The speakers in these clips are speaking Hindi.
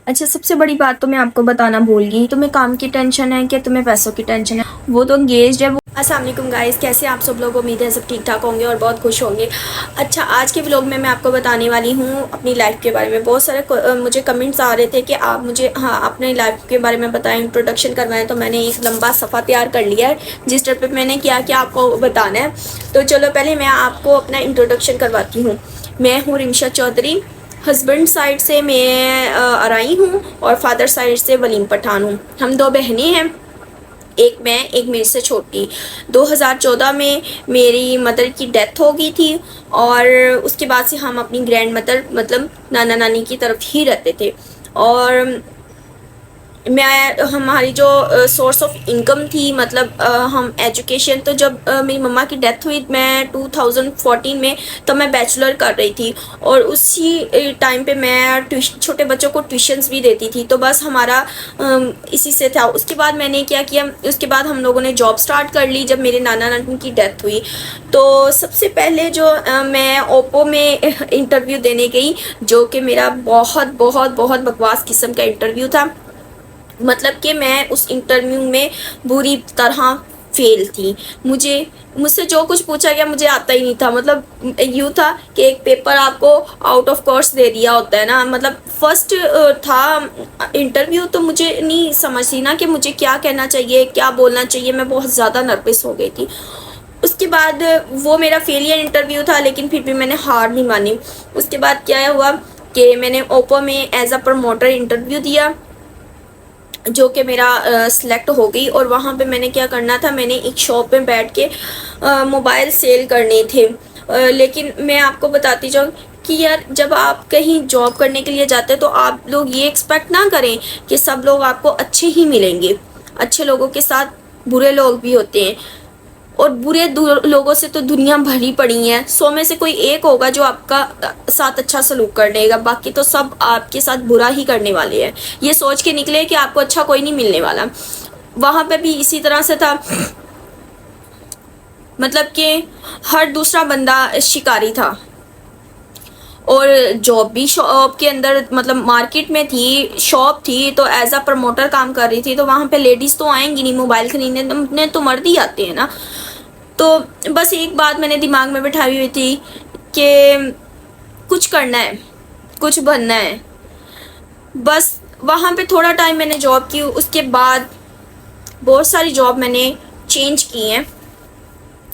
अच्छा, सबसे बड़ी बात तो मैं आपको बताना भूल गई, तुम्हें काम की टेंशन है कि तुम्हें पैसों की टेंशन है? वो तो एंगेज्ड है वो। अस्सलाम वालेकुम गाइस, कैसे आप सब लोग? उम्मीद है सब ठीक ठाक होंगे और बहुत खुश होंगे। अच्छा, आज के व्लॉग में मैं आपको बताने वाली हूँ अपनी लाइफ के बारे में। बहुत सारे मुझे कमेंट्स आ रहे थे कि आप मुझे अपने लाइफ के बारे में बताएं, इंट्रोडक्शन करवाएं। तो मैंने एक लंबा सफ़ा तैयार कर लिया है जिस टाइप पर मैंने क्या क्या आपको बताना है। तो चलो पहले मैं आपको अपना इंट्रोडक्शन करवाती हूँ। मैं हूँ रिंशा चौधरी। हस्बैंड साइड से मैं अराई हूँ और फादर साइड से वलीम पठान हूँ। हम दो बहनें हैं, एक मैं एक मेरे से छोटी। 2014 में मेरी मदर की डेथ हो गई थी और उसके बाद से हम अपनी ग्रैंड मदर मतलब नाना नानी की तरफ ही रहते थे। और मैं हमारी जो सोर्स ऑफ इनकम थी मतलब हम एजुकेशन, तो जब मेरी मम्मा की डेथ हुई मैं 2014 में, तब मैं बैचलर कर रही थी और उसी टाइम पे मैं छोटे बच्चों को ट्यूशन्स भी देती थी। तो बस हमारा इसी से था। उसके बाद मैंने क्या किया, उसके बाद हम लोगों ने जॉब स्टार्ट कर ली जब मेरे नाना नानी की डेथ हुई। तो सबसे पहले जो मैं ओप्पो में इंटरव्यू देने गई, जो कि मेरा बहुत बहुत बहुत बकवास किस्म का इंटरव्यू था। मतलब कि मैं उस इंटरव्यू में बुरी तरह फेल थी। मुझसे जो कुछ पूछा गया मुझे आता ही नहीं था। मतलब यूँ था कि एक पेपर आपको आउट ऑफ कोर्स दे दिया होता है ना। मतलब फर्स्ट था इंटरव्यू, तो मुझे नहीं समझ थी ना कि मुझे क्या कहना चाहिए, क्या बोलना चाहिए। मैं बहुत ज़्यादा नर्वस हो गई थी। उसके बाद वो मेरा फेलियर इंटरव्यू था, लेकिन फिर भी मैंने हार नहीं मानी। उसके बाद क्या हुआ कि मैंने ओप्पो में एज अ प्रमोटर इंटरव्यू दिया, जो कि मेरा सिलेक्ट हो गई। और वहाँ पे मैंने क्या करना था, मैंने एक शॉप में बैठ के मोबाइल सेल करने थे। लेकिन मैं आपको बताती जाऊँ कि यार, जब आप कहीं जॉब करने के लिए जाते हैं तो आप लोग ये एक्सपेक्ट ना करें कि सब लोग आपको अच्छे ही मिलेंगे। अच्छे लोगों के साथ बुरे लोग भी होते हैं और बुरे लोगों से तो दुनिया भरी पड़ी है। 100 में से कोई एक होगा जो आपका साथ अच्छा सलूक कर लेगा, बाकी तो सब आपके साथ बुरा ही करने वाले हैं। ये सोच के निकले कि आपको अच्छा कोई नहीं मिलने वाला। वहाँ पे भी इसी तरह से था। मतलब कि हर दूसरा बंदा शिकारी था। और जॉब भी शॉप के अंदर मतलब मार्केट में थी, शॉप थी, तो एज अ प्रमोटर काम कर रही थी। तो वहाँ पे लेडीज़ तो आएंगी नहीं मोबाइल खरीदने, तो मर्द ही आते हैं ना। तो बस एक बात मैंने दिमाग में बिठाई हुई थी कि कुछ करना है, कुछ बनना है। बस वहाँ पे थोड़ा टाइम मैंने जॉब की, उसके बाद बहुत सारी जॉब मैंने चेंज की हैं।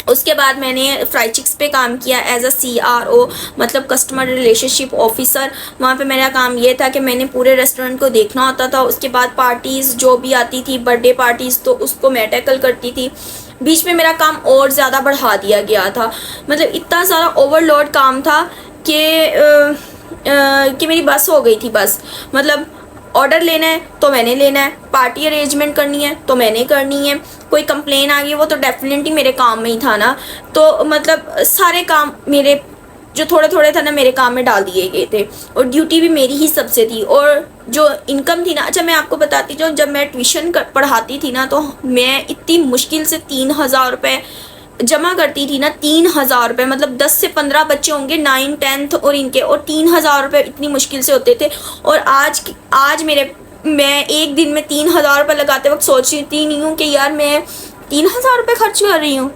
उसके बाद मैंने फ्राई चिक्स पे काम किया एज अ CRO, मतलब कस्टमर रिलेशनशिप ऑफिसर। वहाँ पे मेरा काम ये था कि मैंने पूरे रेस्टोरेंट को देखना होता था। उसके बाद पार्टीज़ जो भी आती थी, बर्थडे पार्टीज़, तो उसको मैं टैकल करती थी। बीच में मेरा काम और ज़्यादा बढ़ा दिया गया था। मतलब इतना सारा ओवरलोड काम था कि मेरी बस हो गई थी बस। मतलब ऑर्डर लेना है तो मैंने लेना है, पार्टी अरेंजमेंट करनी है तो मैंने करनी है, कोई कंप्लेन आ गई वो तो डेफिनेटली मेरे काम में ही था ना। तो मतलब सारे काम मेरे जो थोड़े थोड़े था ना मेरे काम में डाल दिए गए थे और ड्यूटी भी मेरी ही सबसे थी। और जो इनकम थी ना, अच्छा मैं आपको बताती हूँ, जब मैं ट्यूशन पढ़ाती थी ना, तो मैं इतनी मुश्किल से 3,000 रुपये जमा करती थी ना। 3,000 रुपये, मतलब 10 से 15 बच्चे होंगे 9, 10th और इनके, और 3,000 रुपये इतनी मुश्किल से होते थे। और आज मैं एक दिन में 3,000 रुपये लगाते वक्त सोचती नहीं हूँ कि यार मैं 3,000 रुपये खर्च कर रही हूँ।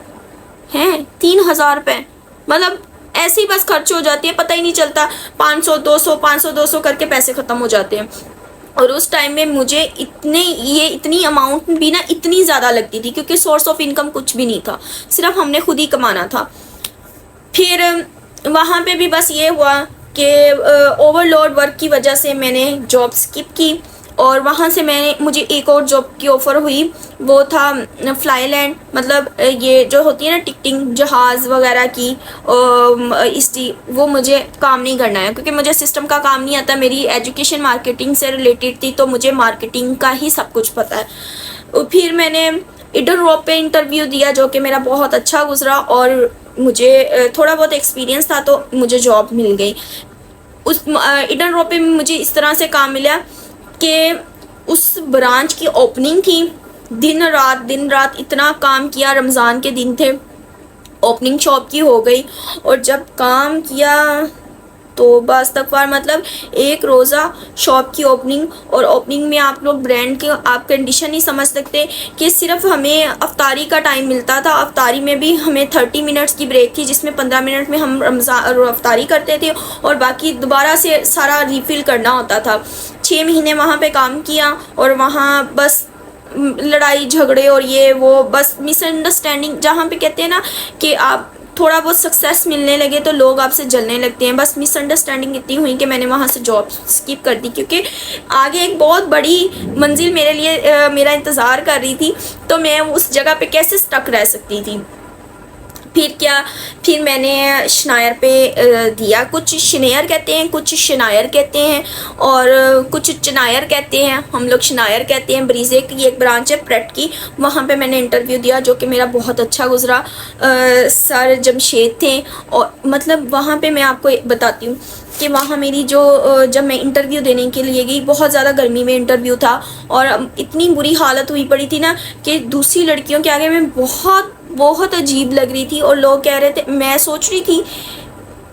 हैं 3,000 रुपये, मतलब ऐसे ही बस खर्च हो जाती है, पता ही नहीं चलता। 500 200 500 200 करके पैसे ख़त्म हो जाते हैं। और उस टाइम में मुझे इतनी अमाउंट भी ना इतनी ज़्यादा लगती थी, क्योंकि सोर्स ऑफ इनकम कुछ भी नहीं था, सिर्फ हमने खुद ही कमाना था। फिर वहाँ पे भी बस ये हुआ कि ओवरलोड वर्क की वजह से मैंने जॉब स्किप की। और वहाँ से मुझे एक और जॉब की ऑफ़र हुई, वो था फ्लाईलैंड। मतलब ये जो होती है ना टिकटिंग जहाज़ वगैरह की, वो मुझे काम नहीं करना है, क्योंकि मुझे सिस्टम का काम नहीं आता। मेरी एजुकेशन मार्केटिंग से रिलेटेड थी, तो मुझे मार्केटिंग का ही सब कुछ पता है। फिर मैंने ईडन रोप पे इंटरव्यू दिया, जो कि मेरा बहुत अच्छा गुजरा और मुझे थोड़ा बहुत एक्सपीरियंस था, तो मुझे जॉब मिल गई। उस ईडन रोप पे मुझे इस तरह से काम मिला कि उस ब्रांच की ओपनिंग थी। दिन रात इतना काम किया, रमज़ान के दिन थे, ओपनिंग शॉप की हो गई। और जब काम किया तो बस इस्तग़फ़ार, मतलब एक रोज़ा शॉप की ओपनिंग, और ओपनिंग में आप लोग ब्रांड के आप कंडीशन नहीं समझ सकते कि सिर्फ हमें अफ्तारी का टाइम मिलता था। अफ्तारी में भी हमें 30 मिनट्स की ब्रेक थी, जिसमें 15 मिनट में हम अफ्तारी करते थे और बाकी दोबारा से सारा रिफ़िल करना होता था। 6 महीने वहाँ पे काम किया और वहाँ बस लड़ाई झगड़े और ये वो, बस मिसअंडरस्टैंडिंग, जहाँ पे कहते हैं ना कि आप थोड़ा बहुत सक्सेस मिलने लगे तो लोग आपसे जलने लगते हैं। बस मिसअंडरस्टैंडिंग इतनी हुई कि मैंने वहाँ से जॉब स्किप कर दी, क्योंकि आगे एक बहुत बड़ी मंजिल मेरे लिए मेरा इंतज़ार कर रही थी, तो मैं उस जगह पे कैसे स्टक रह सकती थी। फिर मैंने शनायर पे दिया। कुछ शनेयर कहते हैं, कुछ शनायर कहते हैं और कुछ चनायर कहते हैं, हम लोग शनायर कहते हैं। ब्रीजे की एक ब्रांच है प्रेट की, वहाँ पे मैंने इंटरव्यू दिया जो कि मेरा बहुत अच्छा गुजरा। सर जमशेद थे और मतलब वहाँ पे मैं आपको बताती हूँ कि वहाँ मेरी जब मैं इंटरव्यू देने के लिए गई, बहुत ज़्यादा गर्मी में इंटरव्यू था और इतनी बुरी हालत हुई पड़ी थी ना कि दूसरी लड़कियों के आगे मैं बहुत अजीब लग रही थी। और लोग कह रहे थे, मैं सोच रही थी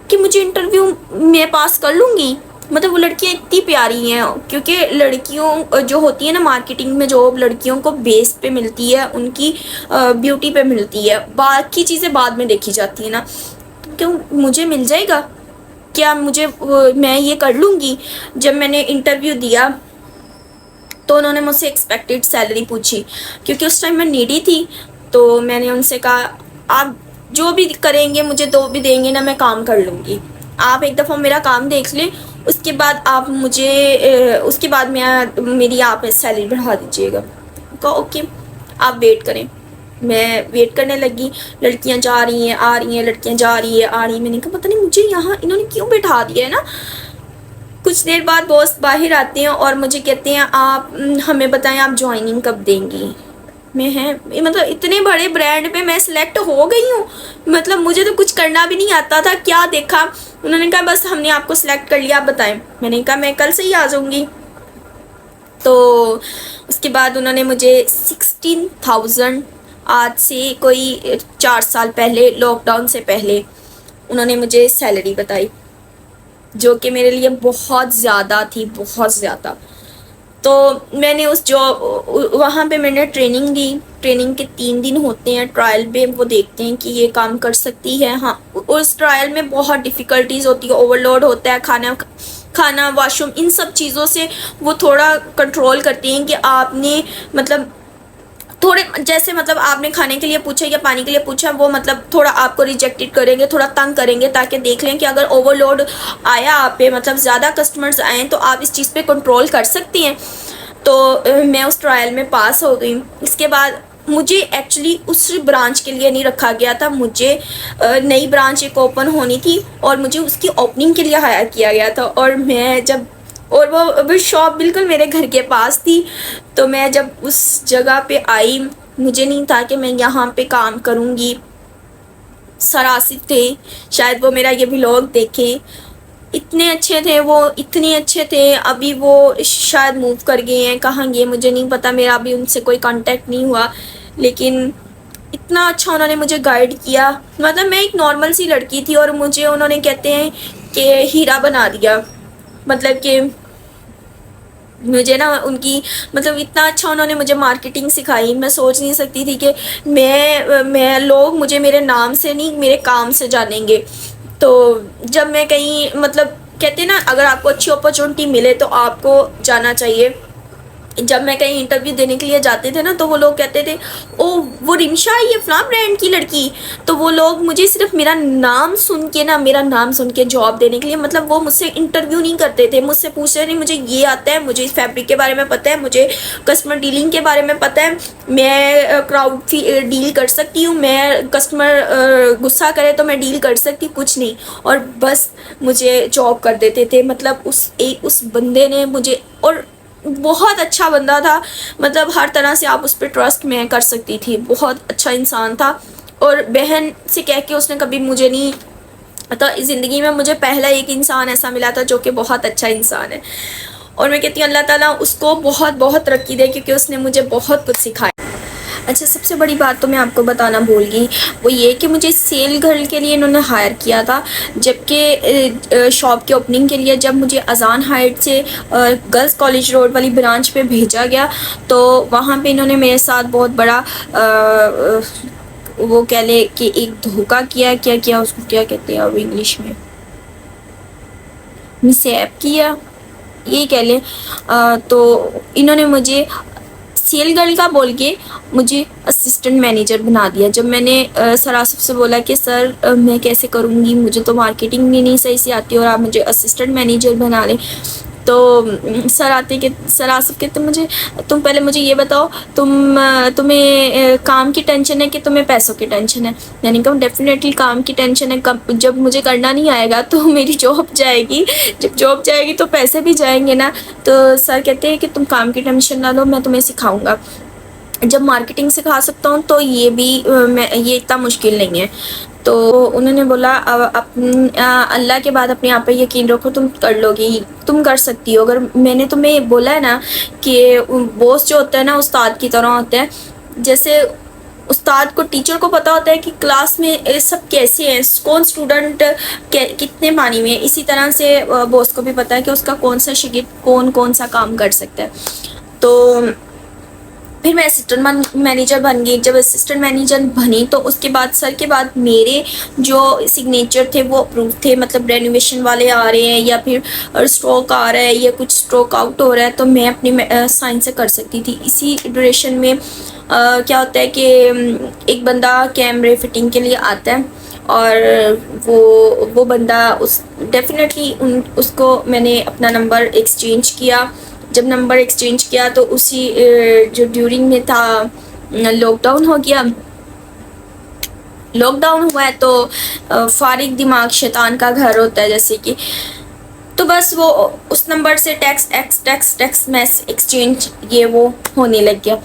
कि मुझे इंटरव्यू मैं पास कर लूँगी, मतलब वो लड़कियाँ इतनी प्यारी हैं, क्योंकि लड़कियों जो होती है ना मार्केटिंग में जॉब, लड़कियों को बेस पे मिलती है, उनकी ब्यूटी पे मिलती है, बाकी चीज़ें बाद में देखी जाती है ना। क्यों मुझे मिल जाएगा क्या, मैं ये कर लूँगी। जब मैंने इंटरव्यू दिया तो उन्होंने मुझसे एक्सपेक्टेड सैलरी पूछी, क्योंकि उस टाइम मैं नीडी थी। तो मैंने उनसे कहा, आप जो भी करेंगे मुझे तो भी देंगे ना, मैं काम कर लूँगी, आप एक दफ़ा मेरा काम देख लें, उसके बाद आप मुझे उसके बाद मेरी आप सैलरी बढ़ा दीजिएगा। कहा ओके, आप वेट करें। मैं वेट करने लगी, लड़कियां जा रही हैं आ रही हैं, लड़कियां जा रही है आ रही हैं। मैंने कहा पता नहीं मुझे यहाँ इन्होंने क्यों बैठा दिया है ना। कुछ देर बाद बॉस बाहर आते हैं और मुझे कहते हैं, आप हमें बताएं आप ज्वाइनिंग कब देंगी। मैं है मतलब इतने बड़े ब्रांड पे मैं सिलेक्ट हो गई हूँ, मतलब मुझे तो कुछ करना भी नहीं आता था। क्या देखा, उन्होंने कहा बस हमने आपको सिलेक्ट कर लिया, आप बताएं। मैंने कहा मैं कल से ही आ जाऊँगी। तो उसके बाद उन्होंने मुझे 16,000, आज से कोई 4 साल पहले, लॉकडाउन से पहले उन्होंने मुझे सैलरी बताई, जो कि मेरे लिए बहुत ज़्यादा थी, बहुत ज़्यादा। तो मैंने वहाँ पे मैंने ट्रेनिंग दी। ट्रेनिंग के 3 दिन होते हैं, ट्रायल में वो देखते हैं कि ये काम कर सकती है। हाँ, उस ट्रायल में बहुत डिफ़िकल्टीज़ होती है, ओवरलोड होता है, खाना वॉशरूम, इन सब चीज़ों से वो थोड़ा कंट्रोल करते हैं कि आपने मतलब थोड़े, जैसे मतलब आपने खाने के लिए पूछा या पानी के लिए पूछा, वो मतलब थोड़ा आपको रिजेक्टेड करेंगे, थोड़ा तंग करेंगे, ताकि देख लें कि अगर ओवरलोड आया आप पे, मतलब ज़्यादा कस्टमर्स आए तो आप इस चीज़ पे कंट्रोल कर सकती हैं। तो मैं उस ट्रायल में पास हो गई। इसके बाद मुझे एक्चुअली उस ब्रांच के लिए नहीं रखा गया था, मुझे नई ब्रांच एक ओपन होनी थी और मुझे उसकी ओपनिंग के लिए हायर किया गया था। और मैं जब, और वो शॉप बिल्कुल मेरे घर के पास थी, तो मैं जब उस जगह पे आई, मुझे नहीं था कि मैं यहाँ पे काम करूँगी। सर आसिफ थे, शायद वो मेरा ये व्लॉग देखें, इतने अच्छे थे वो, इतने अच्छे थे। अभी वो शायद मूव कर गए हैं, कहाँ गए मुझे नहीं पता, मेरा अभी उनसे कोई कांटेक्ट नहीं हुआ, लेकिन इतना अच्छा उन्होंने मुझे गाइड किया। मतलब मैं एक नॉर्मल सी लड़की थी और मुझे उन्होंने कहते हैं कि हीरा बना दिया। मतलब कि मुझे ना उनकी मतलब इतना अच्छा उन्होंने मुझे मार्केटिंग सिखाई। मैं सोच नहीं सकती थी कि मैं लोग मुझे मेरे नाम से नहीं, मेरे काम से जानेंगे। तो जब मैं कहीं, मतलब कहते हैं ना, अगर आपको अच्छी अपॉर्चुनिटी मिले तो आपको जाना चाहिए। जब मैं कहीं इंटरव्यू देने के लिए जाते थे ना, तो वो लोग कहते थे, ओ वो रिमशा, ये फलां ब्रांड की लड़की। तो वो लोग मुझे सिर्फ मेरा नाम सुन के जॉब देने के लिए, मतलब वो मुझसे इंटरव्यू नहीं करते थे, मुझसे पूछते नहीं मुझे ये आता है, मुझे फैब्रिक के बारे में पता है, मुझे कस्टमर डीलिंग के बारे में पता है, मैं क्राउड डील कर सकती हूँ, मैं कस्टमर गुस्सा करे तो मैं डील कर सकती हूँ, कुछ नहीं। और बस मुझे जॉब कर देते थे। मतलब उस बंदे ने मुझे, और बहुत अच्छा बंदा था, मतलब हर तरह से आप उस पर ट्रस्ट मैं कर सकती थी, बहुत अच्छा इंसान था। और बहन से कह के उसने कभी मुझे नहीं, तो ज़िंदगी में मुझे पहला एक इंसान ऐसा मिला था जो कि बहुत अच्छा इंसान है। और मैं कहती हूँ अल्लाह ताला उसको बहुत बहुत तरक्की दे, क्योंकि उसने मुझे बहुत कुछ सिखाया। अच्छा, सबसे बड़ी बात तो मैं आपको बताना भूल गई, वो ये कि मुझे सेल गर्ल के लिए इन्होंने हायर किया था, जबकि शॉप की ओपनिंग के लिए जब मुझे अजान हाइट से गर्ल्स कॉलेज रोड वाली ब्रांच पे भेजा गया, तो वहाँ पे इन्होंने मेरे साथ बहुत बड़ा वो कह ले कि एक धोखा किया। क्या किया उसको क्या कहते हैं अब इंग्लिश में, मिसहैप किया, ये कह लें। तो इन्होंने मुझे सेल गर्ल का बोल के मुझे असिस्टेंट मैनेजर बना दिया। जब मैंने सर आसिफ से बोला कि सर मैं कैसे करूँगी, मुझे तो मार्केटिंग भी नहीं सही से आती और आप मुझे असिस्टेंट मैनेजर बना लें, तो सर आसिफ कहते मुझे, तुम पहले मुझे ये बताओ, तुम्हें काम की टेंशन है कि तुम्हें पैसों की टेंशन है। मैंने कहा डेफिनेटली काम की टेंशन है, जब मुझे करना नहीं आएगा तो मेरी जॉब जाएगी, जब जॉब जाएगी तो पैसे भी जाएंगे ना। तो सर कहते हैं कि तुम काम की टेंशन ना लो, मैं तुम्हें सिखाऊंगा। जब मार्केटिंग सिखा सकता हूँ तो ये भी ये इतना मुश्किल नहीं है। तो उन्होंने बोला अल्लाह के बाद अपने आप पे यकीन रखो, तुम कर लोगी, तुम कर सकती हो। अगर मैंने तुम्हें बोला है ना कि बॉस जो होता है ना उस्ताद की तरह होता है, जैसे उस्ताद को टीचर को पता होता है कि क्लास में सब कैसे हैं, कौन स्टूडेंट कितने पानी में है, इसी तरह से बॉस को भी पता है कि उसका कौन सा शागिर्द कौन कौन सा काम कर सकता है। तो फिर मैं असिस्टेंट मैनेजर बन गई। जब असिस्टेंट मैनेजर बनी तो उसके बाद सर के बाद मेरे जो सिग्नेचर थे वो अप्रूव थे, मतलब रेनोवेशन वाले आ रहे हैं या फिर स्ट्रोक आ रहा है या कुछ स्ट्रोक आउट हो रहा है, तो मैं अपनी साइन से कर सकती थी। इसी ड्यूरेशन में क्या होता है कि एक बंदा कैमरे फिटिंग के लिए आता है और वो बंदा उस डेफिनेटली उसको मैंने अपना नंबर एक्सचेंज किया। जब नंबर एक्सचेंज किया तो उसी जो ड्यूरिंग में था लॉकडाउन हो गया। लॉकडाउन हुआ है तो फारिग दिमाग शैतान का घर होता है जैसे कि, तो बस वो उस नंबर से टेक्स्ट मैस एक्सचेंज ये वो होने लग गया।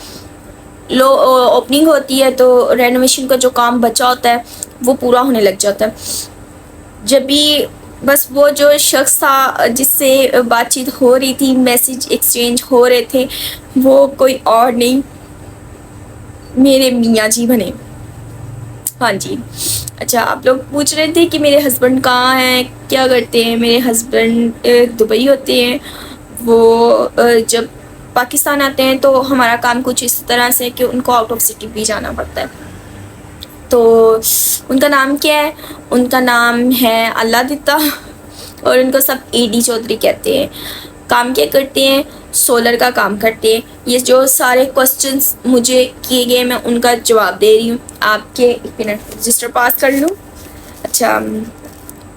ओपनिंग होती है तो रेनोवेशन का जो काम बचा होता है वो पूरा होने लग जाता है। जब भी बस वो जो शख्स था जिससे बातचीत हो रही थी, मैसेज एक्सचेंज हो रहे थे, वो कोई और नहीं मेरे मियाँ जी बने। हाँ जी। अच्छा, आप लोग पूछ रहे थे कि मेरे हस्बैंड कहाँ हैं, क्या करते हैं। मेरे हस्बैंड दुबई होते हैं। वो जब पाकिस्तान आते हैं तो हमारा काम कुछ इस तरह से कि उनको आउट ऑफ सिटी भी जाना पड़ता है। तो उनका नाम क्या है, उनका नाम है अल्लाह दिता और उनको सब एडी चौधरी कहते हैं। काम क्या करते हैं, सोलर का काम करते हैं। ये जो सारे क्वेश्चंस मुझे किए गए मैं उनका जवाब दे रही हूँ। आपके एक मिनट रजिस्टर पास कर लूँ। अच्छा,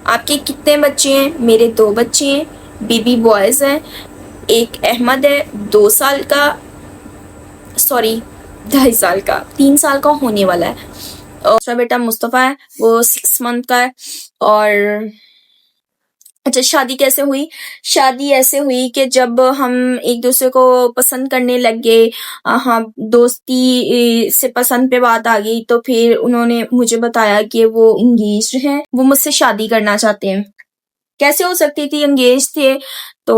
आपके कितने बच्चे हैं? मेरे 2 बच्चे हैं, बेबी बॉयज़ हैं। एक अहमद है 2 साल का, सॉरी 2.5 साल का, 3 साल का होने वाला है। और दूसरा बेटा मुस्तफ़ा है, वो 6 मंथ का है। और अच्छा, शादी कैसे हुई? शादी ऐसे हुई कि जब हम एक दूसरे को पसंद करने लग गए, हाँ दोस्ती से पसंद पे बात आ गई, तो फिर उन्होंने मुझे बताया कि वो इंगेज्ड हैं, वो मुझसे शादी करना चाहते हैं। कैसे हो सकती थी, एंगेज थे तो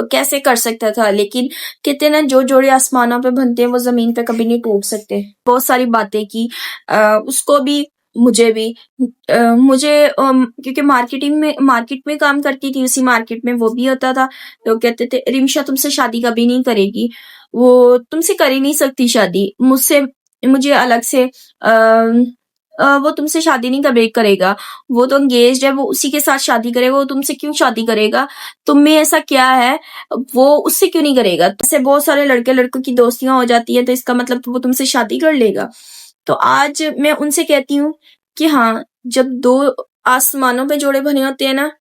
कैसे कर सकता था। लेकिन कहते ना जो जोड़े आसमानों पे बनते हैं वो जमीन पे कभी नहीं टूट सकते। बहुत सारी बातें की उसको भी मुझे भी मुझे क्योंकि मार्केट में काम करती थी, उसी मार्केट में वो भी होता था। लोग कहते थे रिमशा तुमसे शादी कभी नहीं करेगी, वो तुमसे कर ही नहीं सकती शादी, मुझे अलग से वो तुमसे शादी नहीं कभी करेगा, वो तो एंगेज्ड है, वो उसी के साथ शादी करेगा, वो तुमसे क्यों शादी करेगा, तुम में ऐसा क्या है, वो उससे क्यों नहीं करेगा। ऐसे बहुत सारे लड़के लड़कों की दोस्तियां हो जाती हैं तो इसका मतलब तो वो तुमसे शादी कर लेगा। तो आज मैं उनसे कहती हूँ कि हाँ, जब 2 आसमानों पे जोड़े बने होते हैं ना,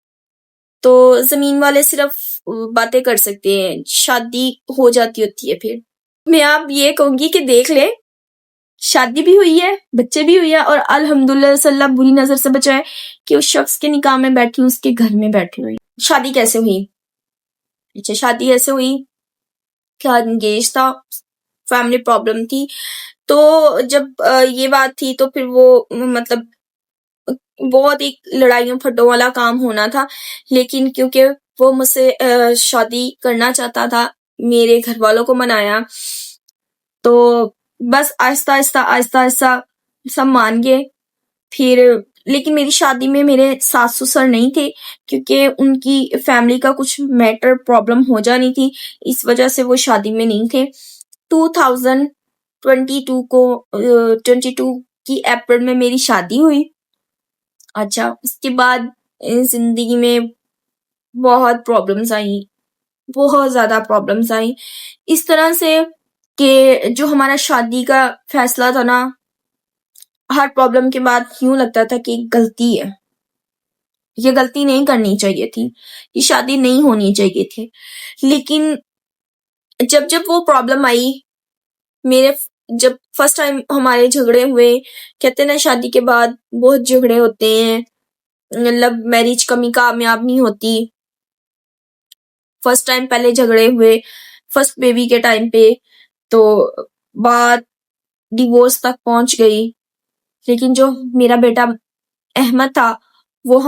तो जमीन वाले सिर्फ बातें कर सकते हैं, शादी हो जाती होती है। फिर मैं आप ये कहूंगी कि देख ले, शादी भी हुई है, बच्चे भी हुई है, और अल्हम्दुलिल्लाह अल्लाह बुरी नजर से बचाए कि उस शख्स के निकाह में बैठी हूँ, उसके घर में बैठी हुई। शादी कैसे हुई? अच्छा, शादी ऐसे हुई, क्या एंगेज था, फैमिली प्रॉब्लम थी। तो जब ये बात थी तो फिर वो मतलब बहुत एक लड़ाइयों फड्डों वाला काम होना था। लेकिन क्योंकि वो मुझसे शादी करना चाहता था, मेरे घर वालों को मनाया, तो बस आहिस्ता आहिस्ता आहिस्ता आहिस्ता सब मान गए। फिर लेकिन मेरी शादी में मेरे सास ससुर नहीं थे, क्योंकि उनकी फैमिली का कुछ मैटर प्रॉब्लम हो जानी थी, इस वजह से वो शादी में नहीं थे। 2022 को 22 की अप्रैल में मेरी शादी हुई। अच्छा, उसके बाद जिंदगी में बहुत प्रॉब्लम्स आई, बहुत ज्यादा प्रॉब्लम्स आई, इस तरह से कि जो हमारा शादी का फैसला था ना, हर प्रॉब्लम के बाद यूं लगता था कि गलती है, ये गलती नहीं करनी चाहिए थी, ये शादी नहीं होनी चाहिए थी। लेकिन जब जब वो प्रॉब्लम आई, मेरे जब फर्स्ट टाइम हमारे झगड़े हुए, कहते हैं ना शादी के बाद बहुत झगड़े होते हैं, लव मैरिज कभी कामयाब नहीं होती। फर्स्ट टाइम पहले झगड़े हुए फर्स्ट बेबी के टाइम पे, तो बात डिवोर्स तक पहुंच गई। लेकिन जो मेरा बेटा अहमद था, वो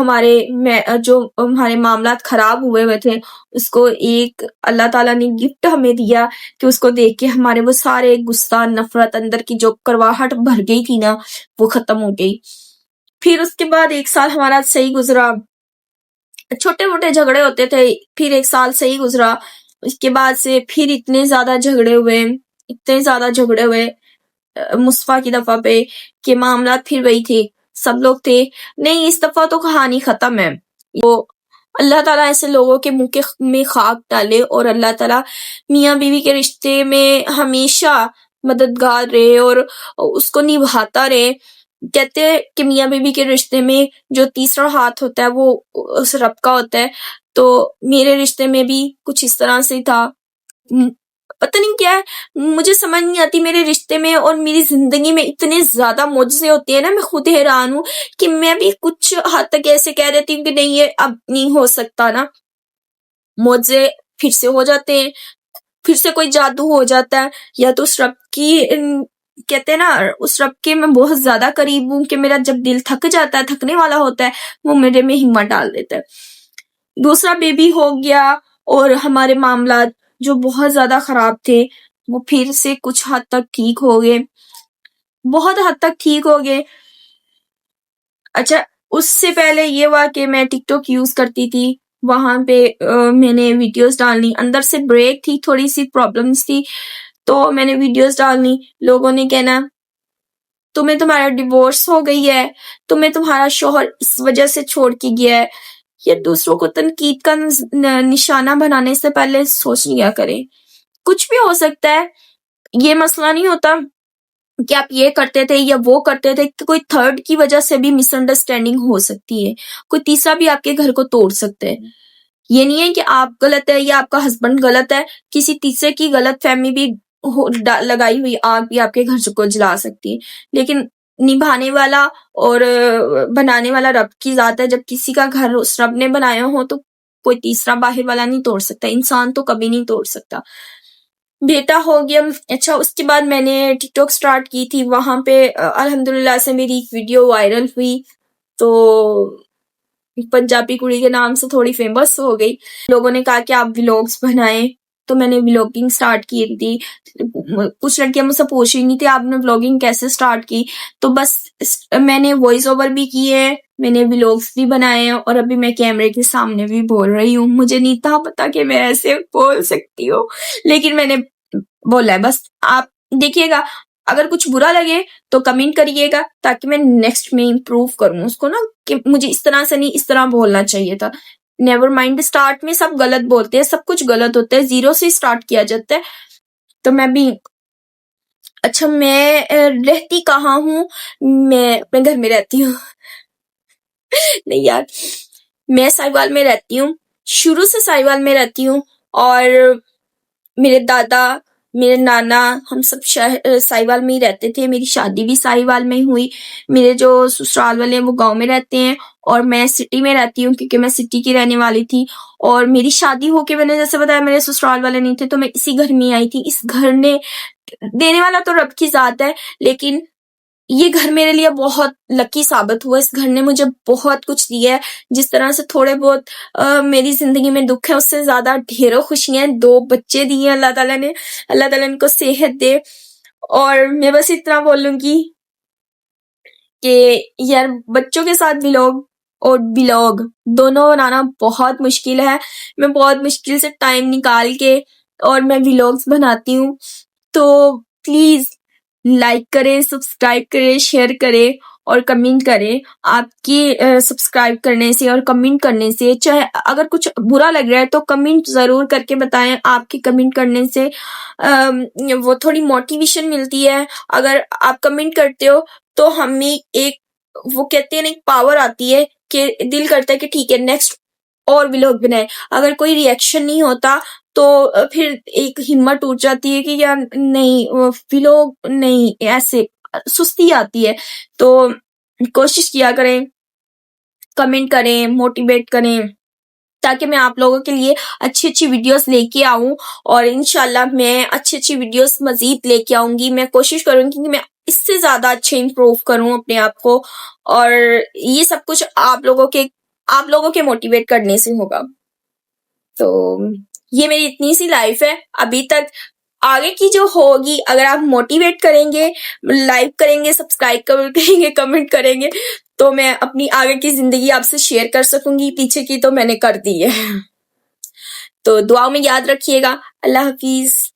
जो हमारे मामलात खराब हुए थे, उसको एक अल्लाह ताला ने गिफ्ट हमें दिया कि उसको देख के हमारे वो सारे गुस्सा नफरत अंदर की जो करवाहट भर गई थी ना, वो खत्म हो गई। फिर उसके बाद एक साल हमारा सही गुजरा, छोटे मोटे झगड़े होते थे, फिर एक साल सही गुजरा। उसके बाद से फिर इतने ज्यादा झगड़े हुए, इतने ज्यादा झगड़े हुए मुस्तफा की दफा पे, कि मामला फिर वही थे, सब लोग थे नहीं इस दफा तो कहानी खत्म है। वो अल्लाह ताला ऐसे लोगों के मुंह के में खाक डाले, और अल्लाह ताला मियाँ बीवी के रिश्ते में हमेशा मददगार रहे और उसको निभाता रहे। कहते हैं कि मियाँ बीवी के रिश्ते में जो तीसरा हाथ होता है वो उस रब का होता है। तो मेरे रिश्ते में भी कुछ इस तरह से था। पता नहीं क्या है, मुझे समझ नहीं आती, मेरे रिश्ते में और मेरी जिंदगी में इतने ज्यादा मुझसे होती है ना, मैं खुद हैरान हूँ कि मैं भी कुछ हद तक ऐसे कह देती हूँ कि नहीं ये अब नहीं हो सकता ना, मुझसे फिर से हो जाते हैं, फिर से कोई जादू हो जाता है, या तो उस रब की कहते हैं ना, उस रब के मैं बहुत ज्यादा करीब हूँ कि मेरा जब दिल थक जाता है, थकने वाला होता है, वो मेरे में हिम्मत डाल देता है। दूसरा बेबी हो गया, और हमारे मामला जो बहुत ज्यादा खराब थे वो फिर से कुछ हद तक ठीक हो गए, बहुत हद तक ठीक हो गए। अच्छा, उससे पहले ये हुआ कि मैं टिकटॉक यूज करती थी, वहां पे मैंने वीडियोस डालनी, अंदर से ब्रेक थी, थोड़ी सी प्रॉब्लम्स थी, तो मैंने वीडियोस डालनी, लोगों ने कहना तुम्हें तुम्हारा डिवोर्स हो गई है, तुम्हें तुम्हारा शोहर इस वजह से छोड़ के गया है। ये दूसरों को तनकीद का निशाना बनाने से पहले सोच लिया करें, कुछ भी हो सकता है। ये मसला नहीं होता कि आप ये करते थे या वो करते थे, कि कोई थर्ड की वजह से भी मिसअंडरस्टैंडिंग हो सकती है, कोई तीसरा भी आपके घर को तोड़ सकते हैं। ये नहीं है कि आप गलत है या आपका हस्बैंड गलत है, किसी तीसरे की गलत फहमी भी लगाई हुई आग भी आपके घर को जला सकती है। लेकिन निभाने वाला और बनाने वाला रब की जात है। जब किसी का घर उस रब ने बनाया हो तो कोई तीसरा बाहर वाला नहीं तोड़ सकता, इंसान तो कभी नहीं तोड़ सकता। बेटा हो गया। अच्छा, उसके बाद मैंने टिकटॉक स्टार्ट की थी, वहां पे अल्हम्दुलिल्लाह से मेरी एक वीडियो वायरल हुई, तो पंजाबी कुड़ी के नाम से थोड़ी फेमस हो गई। लोगों ने कहा कि आप व्लॉग्स बनाएं, तो मैंने व्लॉगिंग स्टार्ट की थी। कुछ लड़कियां मुझसे पूछ रही थी आपने व्लॉगिंग कैसे स्टार्ट की, तो बस मैंने वॉइस ओवर भी किए, मैंने व्लॉग्स भी बनाए हैं, और अभी मैं कैमरे के सामने भी बोल रही हूँ। मुझे नहीं था पता कि मैं ऐसे बोल सकती हूँ, लेकिन मैंने बोला है। बस आप देखिएगा, अगर कुछ बुरा लगे तो कमेंट करिएगा, ताकि मैं नेक्स्ट में इम्प्रूव करूँ उसको ना, कि मुझे इस तरह से नहीं इस तरह बोलना चाहिए था। नेवर माइंड, स्टार्ट में सब गलत बोलते हैं, सब कुछ गलत होता है, जीरो से स्टार्ट किया जाता है। तो मैं भी अच्छा, मैं रहती कहाँ हूँ, मैं अपने घर में रहती हूँ। नहीं यार, मैं साहिवाल में रहती हूँ, शुरू से साहिवाल में रहती हूँ, और मेरे दादा मेरे नाना हम सब साहिवाल में ही रहते थे। मेरी शादी भी साहिवाल में ही हुई। मेरे जो ससुराल वाले हैं वो गांव में रहते हैं, और मैं सिटी में रहती हूँ, क्योंकि मैं सिटी की रहने वाली थी। और मेरी शादी होके, मैंने जैसे बताया मेरे ससुराल वाले नहीं थे, तो मैं इसी घर में आई थी। इस घर ने देने वाला तो रब की जात है, लेकिन ये घर मेरे लिए बहुत लकी साबित हुआ। इस घर ने मुझे बहुत कुछ दिया है। जिस तरह से थोड़े बहुत मेरी जिंदगी में दुख है, उससे ज्यादा ढेरों खुशियां हैं। 2 बच्चे दिए अल्लाह ताला ने, अल्लाह ताला इनको सेहत दे। और मैं बस इतना बोलूंगी कि यार बच्चों के साथ व्लॉग और ब्लॉग दोनों बनाना बहुत मुश्किल है। मैं बहुत मुश्किल से टाइम निकाल के और मैं व्लॉग्स बनाती हूँ। तो प्लीज लाइक करें, सब्सक्राइब करें, शेयर करें और कमेंट करें। आपकी सब्सक्राइब करने से और कमेंट करने से, चाहे अगर कुछ बुरा लग रहा है तो कमेंट जरूर करके बताएं। आपके कमेंट करने से वो थोड़ी मोटिवेशन मिलती है। अगर आप कमेंट करते हो तो हमें एक, वो कहते हैं ना, एक पावर आती है कि दिल करता है कि ठीक है नेक्स्ट और व्लॉग बनाए। अगर कोई रिएक्शन नहीं होता तो फिर एक हिम्मत टूट जाती है कि यार नहीं, व्लॉग नहीं, ऐसे सुस्ती आती है। तो कोशिश किया करें, कमेंट करें, मोटिवेट करें, ताकि मैं आप लोगों के लिए अच्छी अच्छी वीडियोस लेके आऊं। और इंशाल्लाह मैं अच्छी अच्छी वीडियोस मजीद लेके आऊंगी। मैं कोशिश करूंगी कि मैं इससे ज्यादा अच्छे इंप्रूव करूं अपने आप को। और ये सब कुछ आप लोगों के मोटिवेट करने से होगा। तो ये मेरी इतनी सी लाइफ है अभी तक। आगे की जो होगी, अगर आप मोटिवेट करेंगे, लाइक करेंगे, सब्सक्राइब करेंगे, कमेंट करेंगे, तो मैं अपनी आगे की जिंदगी आपसे शेयर कर सकूंगी। पीछे की तो मैंने कर दी है। तो दुआओं में याद रखिएगा। अल्लाह हाफिज।